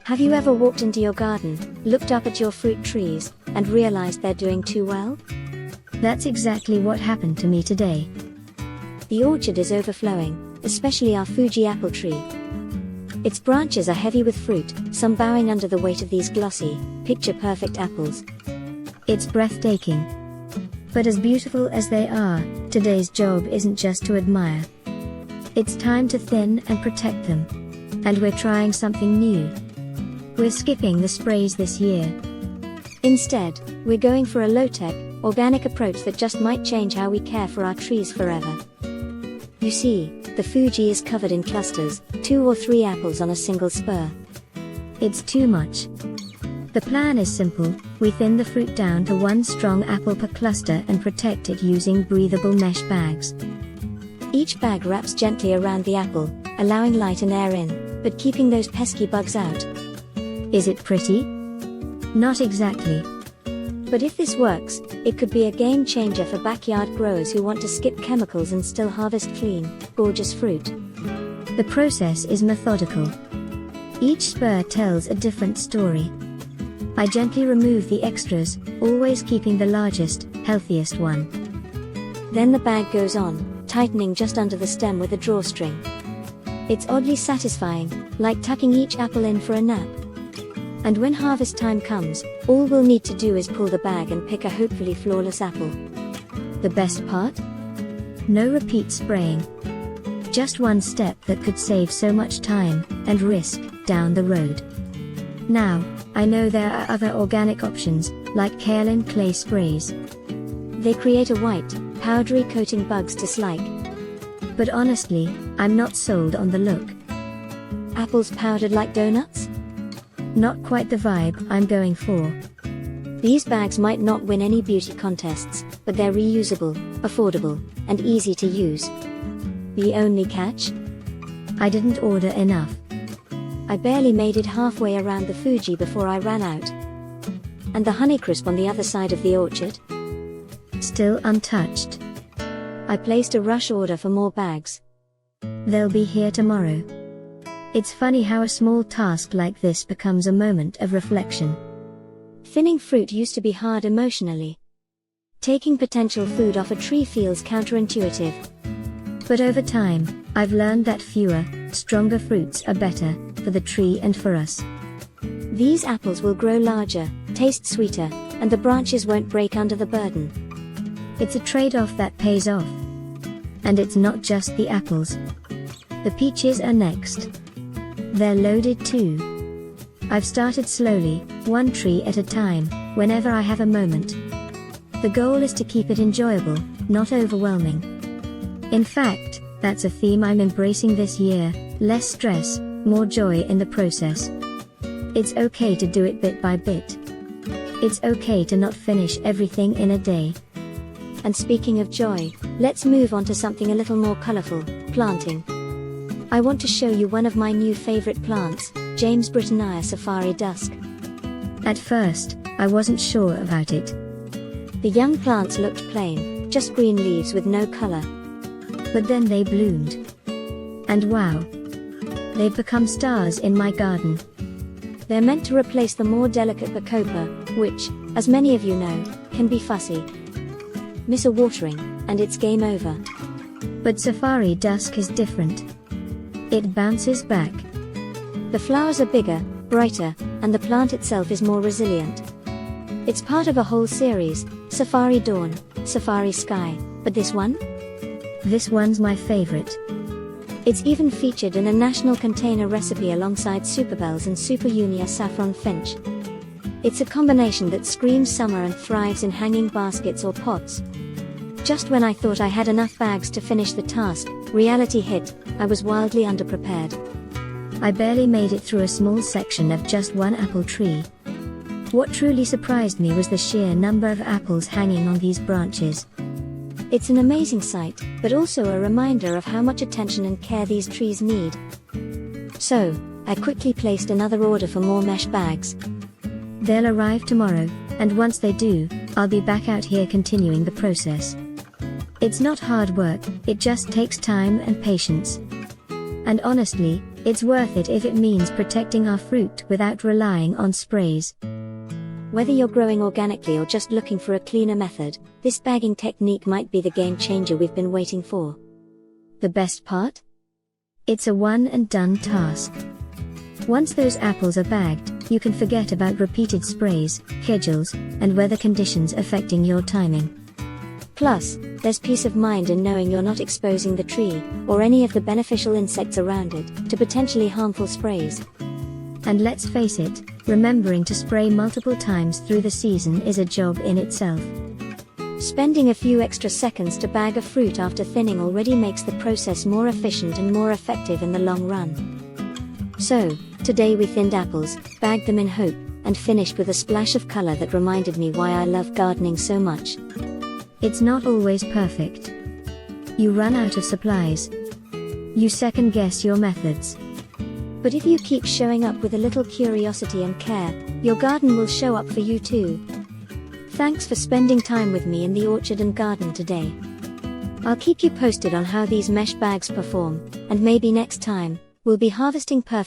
Have you ever walked into your garden, looked up at your fruit trees, and realized they're doing too well? That's exactly what happened to me today. The orchard is overflowing, especially our Fuji apple tree. Its branches are heavy with fruit, some bowing under the weight of these glossy, picture-perfect apples. It's breathtaking. But as beautiful as they are, today's job isn't just to admire. It's time to thin and protect them. And we're trying something new. We're skipping the sprays this year. Instead, we're going for a low-tech, organic approach that just might change how we care for our trees forever. You see, the Fuji is covered in clusters, 2 or 3 apples on a single spur. It's too much. The plan is simple: we thin the fruit down to 1 strong apple per cluster and protect it using breathable mesh bags. Each bag wraps gently around the apple, allowing light and air in, but keeping those pesky bugs out. Is it pretty? Not exactly. But if this works, it could be a game changer for backyard growers who want to skip chemicals and still harvest clean, gorgeous fruit. The process is methodical. Each spur tells a different story. I gently remove the extras, always keeping the largest, healthiest one. Then the bag goes on, tightening just under the stem with a drawstring. It's oddly satisfying, like tucking each apple in for a nap. And when harvest time comes, all we'll need to do is pull the bag and pick a hopefully flawless apple. The best part? No repeat spraying. Just one step that could save so much time and risk down the road. Now, I know there are other organic options, like kaolin clay sprays. They create a white, powdery coating bugs dislike. But honestly, I'm not sold on the look. Apples powdered like donuts? Not quite the vibe I'm going for. These bags might not win any beauty contests, but they're reusable, affordable, and easy to use. The only catch? I didn't order enough. I barely made it halfway around the Fuji before I ran out. And the Honeycrisp on the other side of the orchard? Still untouched. I placed a rush order for more bags. They'll be here tomorrow. It's funny how a small task like this becomes a moment of reflection. Thinning fruit used to be hard emotionally. Taking potential food off a tree feels counterintuitive. But over time, I've learned that fewer, stronger fruits are better, for the tree and for us. These apples will grow larger, taste sweeter, and the branches won't break under the burden. It's a trade-off that pays off. And it's not just the apples. The peaches are next. They're loaded too. I've started slowly, 1 tree at a time, whenever I have a moment. The goal is to keep it enjoyable, not overwhelming. In fact, that's a theme I'm embracing this year: less stress, more joy in the process. It's okay to do it bit by bit. It's okay to not finish everything in a day. And speaking of joy, let's move on to something a little more colorful: planting. I want to show you one of my new favorite plants, James Brittania Safari Dusk. At first, I wasn't sure about it. The young plants looked plain, just green leaves with no color. But then they bloomed. And wow! They've become stars in my garden. They're meant to replace the more delicate bacopa, which, as many of you know, can be fussy. Miss a watering, and it's game over. But Safari Dusk is different. It bounces back. The flowers are bigger, brighter, and the plant itself is more resilient. It's part of a whole series: Safari Dawn, Safari Sky, but this one? This one's my favorite. It's even featured in a national container recipe alongside Superbells and Super Unia Saffron Finch. It's a combination that screams summer and thrives in hanging baskets or pots. Just when I thought I had enough bags to finish the task, reality hit. I was wildly underprepared. I barely made it through a small section of just 1 apple tree. What truly surprised me was the sheer number of apples hanging on these branches. It's an amazing sight, but also a reminder of how much attention and care these trees need. So, I quickly placed another order for more mesh bags. They'll arrive tomorrow, and once they do, I'll be back out here continuing the process. It's not hard work, it just takes time and patience. And honestly, It's worth it if it means protecting our fruit without relying on sprays. Whether you're growing organically or just looking for a cleaner method, this bagging technique might be the game changer we've been waiting for. The best part? It's a one-and-done task. Once those apples are bagged, you can forget about repeated sprays, schedules, and weather conditions affecting your timing. Plus, there's peace of mind in knowing you're not exposing the tree, or any of the beneficial insects around it, to potentially harmful sprays. And let's face it, remembering to spray multiple times through the season is a job in itself. Spending a few extra seconds to bag a fruit after thinning already makes the process more efficient and more effective in the long run. So, today we thinned apples, bagged them in hope, and finished with a splash of color that reminded me why I love gardening so much. It's not always perfect. You run out of supplies. You second-guess your methods. But if you keep showing up with a little curiosity and care, your garden will show up for you too. Thanks for spending time with me in the orchard and garden today. I'll keep you posted on how these mesh bags perform, and maybe next time, we'll be harvesting perfect